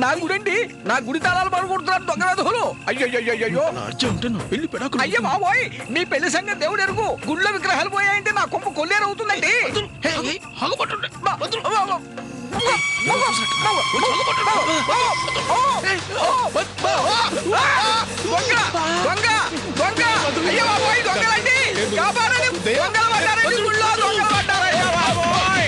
నా గుడండి, నా గుడి తాళాలు పడుకుంటున్నారు దొంగ వెధవులు. అయ్యో అయ్య బాబోయ్, మీ పెళ్లి సంగతి దేవుడు ఎరుగు. గుళ్ళ విగ్రహాలు పోయాయంటే నా కొమ్మ కొల్లేరు అవుతుందండి. దొంగ దొంగ అయ్యో బాబోయ్, దొంగలండి కాపాడండి. దొంగలు పడ్డారండి, గుళ్ళో దొంగలు పడ్డారు. అయ్యో బాబోయ్,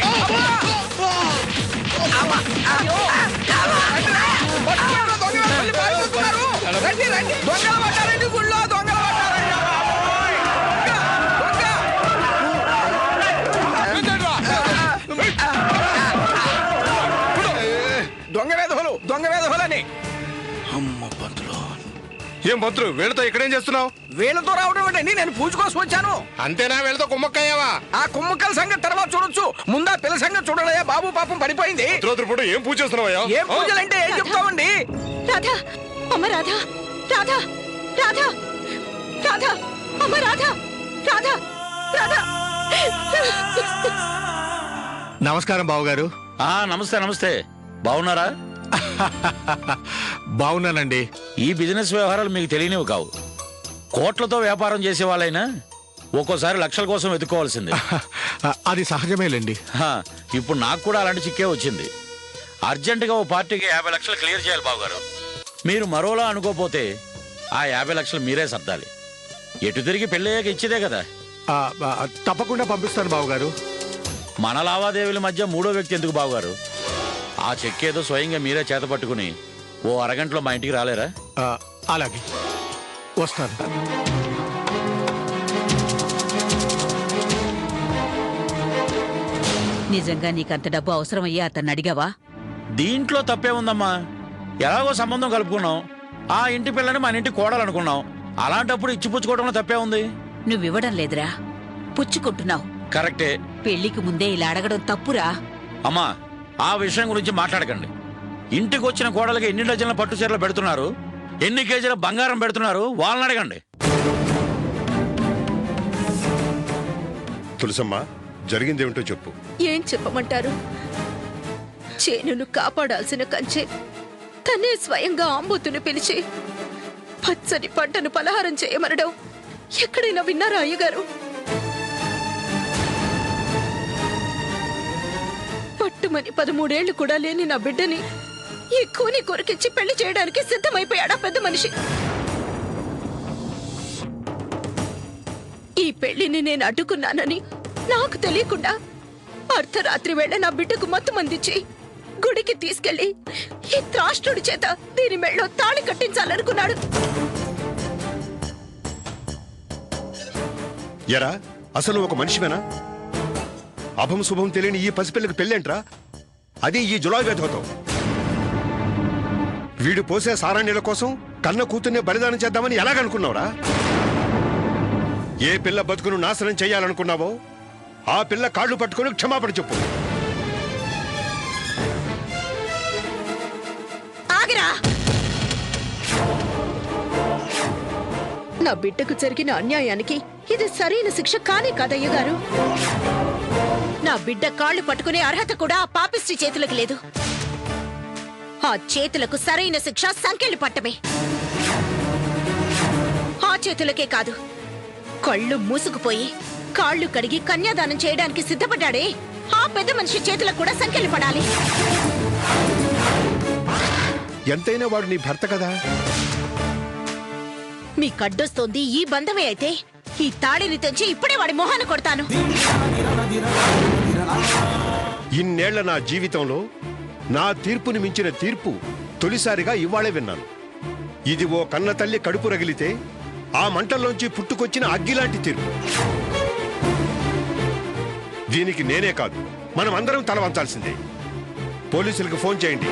రండి రండి, దొంగలు పడ్డారండి, గుళ్ళో దొంగలు పడ్డారు. దొంగ వేధవులు, దొంగ వేధవులని. అమ్మ పంతులు, ఏం పంతులు వీళ్ళతో ఇక్కడేం చేస్తున్నావు? వీళ్ళతో రావడం ఏంటండి, నేను పూజ కోసం వచ్చాను. అంతేనా? వీళ్ళతో కుమ్మక్కయ్యావా? ఆ కుమ్మక్కల సంగతి తర్వాత చూడొచ్చు, ముందా పిల్ల సంగతి చూడలే. బాబు పాపం పడిపోయింది. పూట ఏం పూజ చేస్తున్నావా? ఏం పూజలంటే ఏం చెప్తామండి? రాధా, అమ్మ రాధా, రాధా, రాధా, రాధా, అమ్మ రాధా, రాధా, రాధా. నమస్కారం బావగారు. నమస్తే నమస్తే. బాగున్నారా? బాగున్నానండి. ఈ బిజినెస్ వ్యవహారాలు మీకు తెలియనివి కావు. కోట్లతో వ్యాపారం చేసే వాళ్ళైనా ఒక్కోసారి లక్షల కోసం వెతుక్కోవాల్సింది. అది సహజమేలేండి. ఇప్పుడు నాకు కూడా అలాంటి చిక్కే వచ్చింది. అర్జెంటుగా ఓ పార్టీకి 50 లక్షలు క్లియర్ చేయాలి బావగారు. మీరు మరోలా అనుకోపోతే ఆ 50 లక్షలు మీరే సర్దాలి. ఎటు తిరిగి పెళ్ళయ్యాక ఇచ్చేదే కదా. తప్పకుండా పంపిస్తాను బావగారు. మన లావాదేవీల మధ్య మూడో వ్యక్తి ఎందుకు బావగారు? ఆ చెక్ ఏదో స్వయంగా మీరే చేత పట్టుకుని ఓ అరగంటలో మా ఇంటికి రాలేరా? అలాగే వస్తాను. నిజంగా నీకంత డబ్బు అవసరమయ్యా అతన్ని అడిగావా? దీంట్లో తప్పే ఉందమ్మా. ఎలాగో సంబంధం కలుపుకున్నాం, ఆ ఇంటి పిల్లని మన ఇంటి కోడాలనుకున్నాం. అలాంటప్పుడు ఇచ్చిపుచ్చుకోవడంలో తప్పే ఉంది. నువ్వివ్వడం లేదురా, పుచ్చుకుంటున్నావు. కరెక్టే. పెళ్లికి ముందే ఇలా అడగడం తప్పురా. అమ్మా, ఆ విషయం గురించి మాట్లాడకండి. ఇంటికి వచ్చిన కోడలకి ఎన్ని డజన్ల పట్టు చీరలు పెడుతున్నారు, ఎన్ని కేజీల బంగారం పెడుతున్నారు, వాళ్ళని అడగండి. తులసమ్మా, జరిగిందేమిటో చెప్పు. ఏం చెప్పమంటారు? చేనును కాపాడాల్సిన కంచె తనే స్వయంగా ఆంబోతును పిలిచి పచ్చని పంటను పలహారం చేయమనడం ఎక్కడైనా విన్నారా అయ్యగారు? పట్టుమని 13 ఏళ్లు కూడా లేని నా బిడ్డని ఈ కూని కొరికిచ్చి పెళ్లి చేయడానికి సిద్ధమైపోయాడా పెద్ద మనిషి. ఈ పెళ్లిని నేను అడ్డుకున్నానని నాకు తెలియకుండా అర్ధరాత్రి వేళ నా బిడ్డకు మత్తు మందించి గుడికి తీసుకెళ్లి ఈ త్రాష్ట్రుడి చేత దీని మెళ్ళో తాళి కట్టించాలనుకున్నాడు. ఎరా, అసలు ఒక మనిషివేనా? అభం శుభం తెలియని ఈ పసిపిల్లకి పెళ్ళేంట్రా? అది ఈ జులాయి వేధతో. వీడు పోసే సారాణ్యుల కోసం కన్న కూతుర్నే బలిదానం చేద్దామని ఎలాగనుకున్నావురా? ఏ పిల్ల బతుకును నాశనం చెయ్యాలనుకున్నావో ఆ పిల్ల కాళ్ళు పట్టుకుని క్షమాపణ చెప్పు. ఆగిరా! నా బిడ్డకు జరిగిన అన్యాయానికి ఇది సరైన శిక్ష కానే కాదయ్య గారు. నా బిడ్డ కాళ్ళు పట్టుకునే అర్హత కూడా ఆ పాపిష్టి చేతులకు లేదు. ఆ చేతులకు సరైన శిక్ష సంకెళ్ళు పట్టమే. ఆ చేతులకే కాదు, కళ్ళు మూసుకుపోయి కాళ్ళు కడిగి కన్యాదానం చేయడానికి సిద్ధపడ్డాడే ఆ పెద్ద మనిషి చేతులకు కూడా సంకెళ్ళు పడాలి. ఎంతైనా వాడు నీ భర్త కదా. మీ కడ్డొస్తోంది ఈ బంధమే అయితే ఈ తాడిని తెంచి ఇప్పుడే వాడి మొహాన కొడతాను. ఇన్నేళ్ల నా జీవితంలో నా తీర్పుని మించిన తీర్పు తొలిసారిగా ఇవాళే విన్నాను. ఇది ఓ కన్న తల్లి కడుపు రగిలితే ఆ మంటల్లోంచి పుట్టుకొచ్చిన అగ్గిలాంటి తీర్పు. దీనికి నేనే కాదు, మనం అందరం తల వంచాల్సిందే. పోలీసులకు ఫోన్ చేయండి.